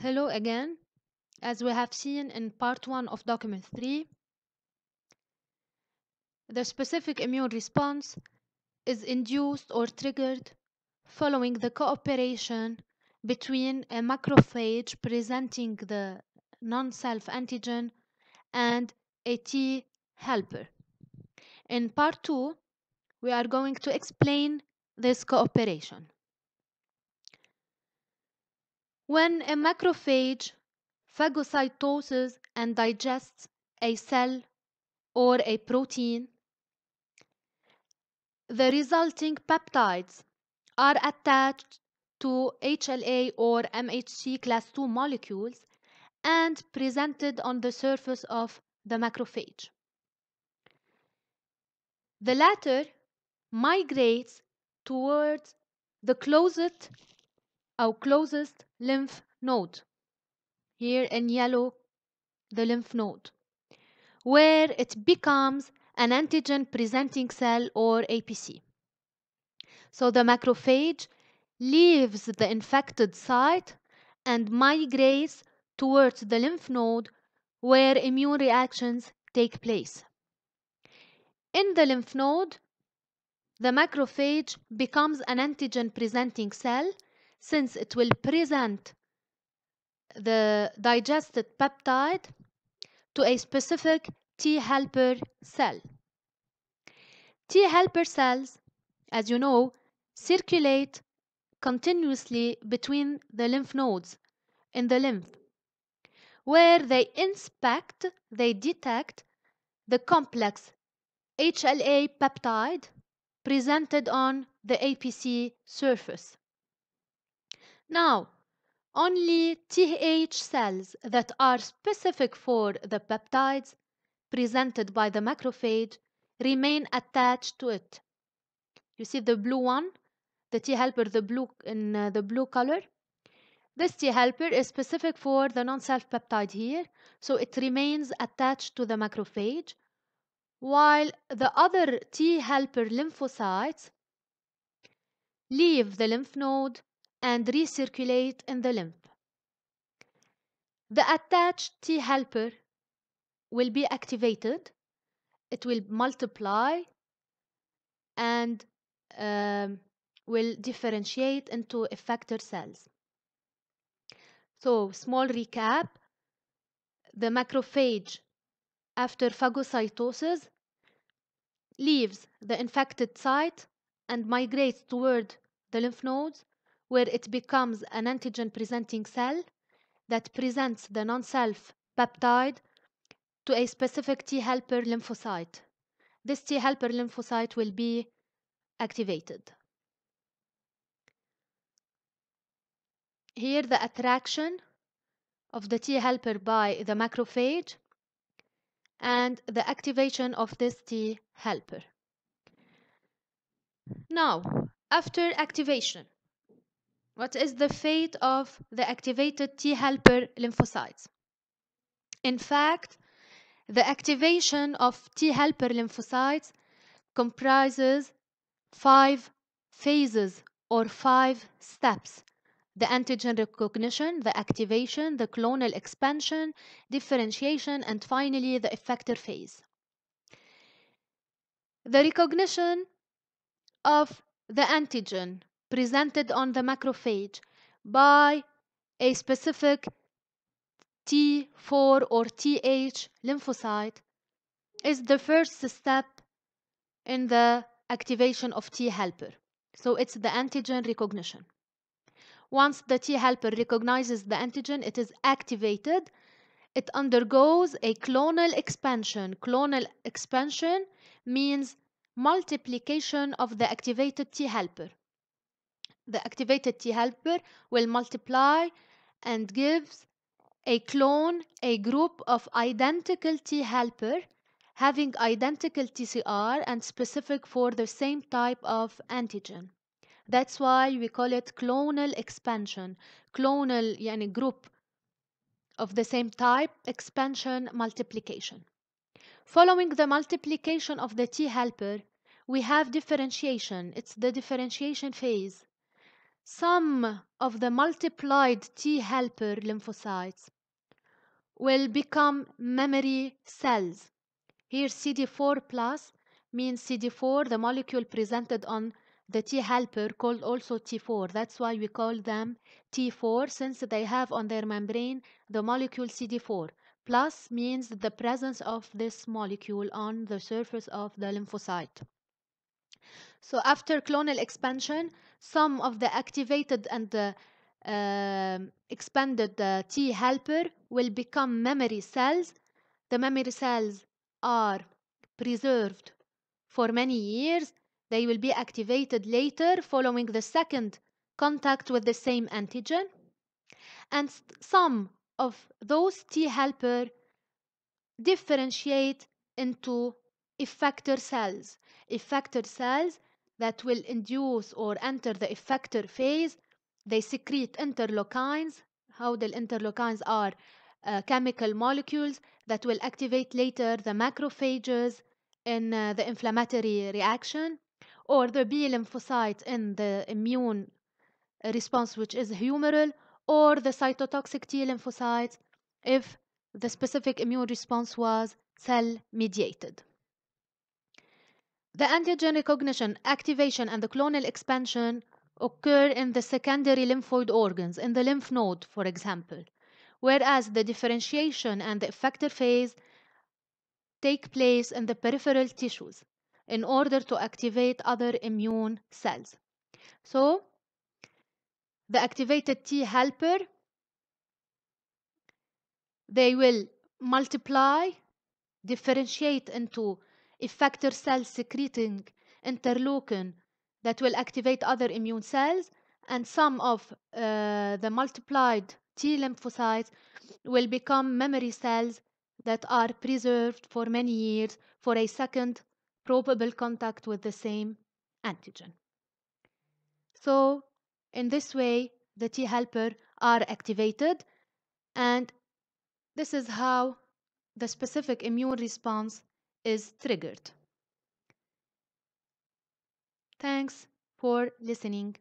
Hello again. As we have seen in part 1 of document 3, the specific immune response is induced or triggered following the cooperation between a macrophage presenting the non-self antigen and a T helper. In part 2, we are going to explain this cooperation. When a macrophage phagocytoses and digests a cell or a protein, the resulting peptides are attached to HLA or MHC class II molecules and presented on the surface of the macrophage. The latter migrates towards the closest lymph node, here in yellow, the lymph node, where it becomes an antigen presenting cell or APC. So the macrophage leaves the infected site and migrates towards the lymph node where immune reactions take place. In the lymph node, the macrophage becomes an antigen presenting cell since it will present the digested peptide to a specific T helper cell. T helper cells, as you know, circulate continuously between the lymph nodes in the lymph, where they detect the complex HLA peptide presented on the APC surface. Now, only TH cells that are specific for the peptides presented by the macrophage remain attached to it. You see the blue one, the T helper, the blue in the blue color. This T helper is specific for the non-self peptide here, so it remains attached to the macrophage, while the other T helper lymphocytes leave the lymph node and recirculate in the lymph. The attached T helper will be activated, it will multiply and will differentiate into effector cells. So, small recap, the macrophage after phagocytosis leaves the infected site and migrates toward the lymph nodes where it becomes an antigen presenting cell that presents the non-self peptide to a specific T helper lymphocyte. This T helper lymphocyte will be activated. Here the attraction of the T helper by the macrophage and the activation of this T helper. Now, after activation, what is the fate of the activated T helper lymphocytes? In fact, the activation of T helper lymphocytes comprises 5 phases or 5 steps: the antigen recognition, the activation, the clonal expansion, differentiation, and finally the effector phase. The recognition of the antigen presented on the macrophage by a specific T4 or TH lymphocyte is the first step in the activation of T helper. So it's the antigen recognition. Once the T helper recognizes the antigen, it is activated. It undergoes a clonal expansion. Clonal expansion means multiplication of the activated T helper. The activated T helper will multiply and gives a clone, a group of identical T helper having identical TCR and specific for the same type of antigen. That's why we call it clonal expansion. Clonal يعني group of the same type, expansion, multiplication. Following the multiplication of the T helper, we have differentiation. It's the differentiation phase. some of the multiplied T helper lymphocytes will become memory cells. Here CD4 plus means CD4, the molecule presented on the T helper called also T4. That's why we call them T4, since they have on their membrane the molecule CD4. Plus means the presence of this molecule on the surface of the lymphocyte. So after clonal expansion, some of the activated and expanded T helper will become memory cells. The memory cells are preserved for many years. They will be activated later following the second contact with the same antigen. And some of those T helper differentiate into effector cells. Effector cells that will induce or enter the effector phase. They secrete interleukins. How the interleukins are chemical molecules that will activate later the macrophages in the inflammatory reaction, or the B lymphocytes in the immune response, which is humoral, or the cytotoxic T lymphocytes if the specific immune response was cell mediated. The antigen recognition, activation, and the clonal expansion occur in the secondary lymphoid organs, in the lymph node, for example, whereas the differentiation and the effector phase take place in the peripheral tissues in order to activate other immune cells. So, the activated T helper, they will multiply, differentiate into effector cells secreting interleukin that will activate other immune cells, and some of the multiplied T lymphocytes will become memory cells that are preserved for many years for a second probable contact with the same antigen. So, in this way, the T helper are activated, and this is how the specific immune response is triggered. Thanks for listening.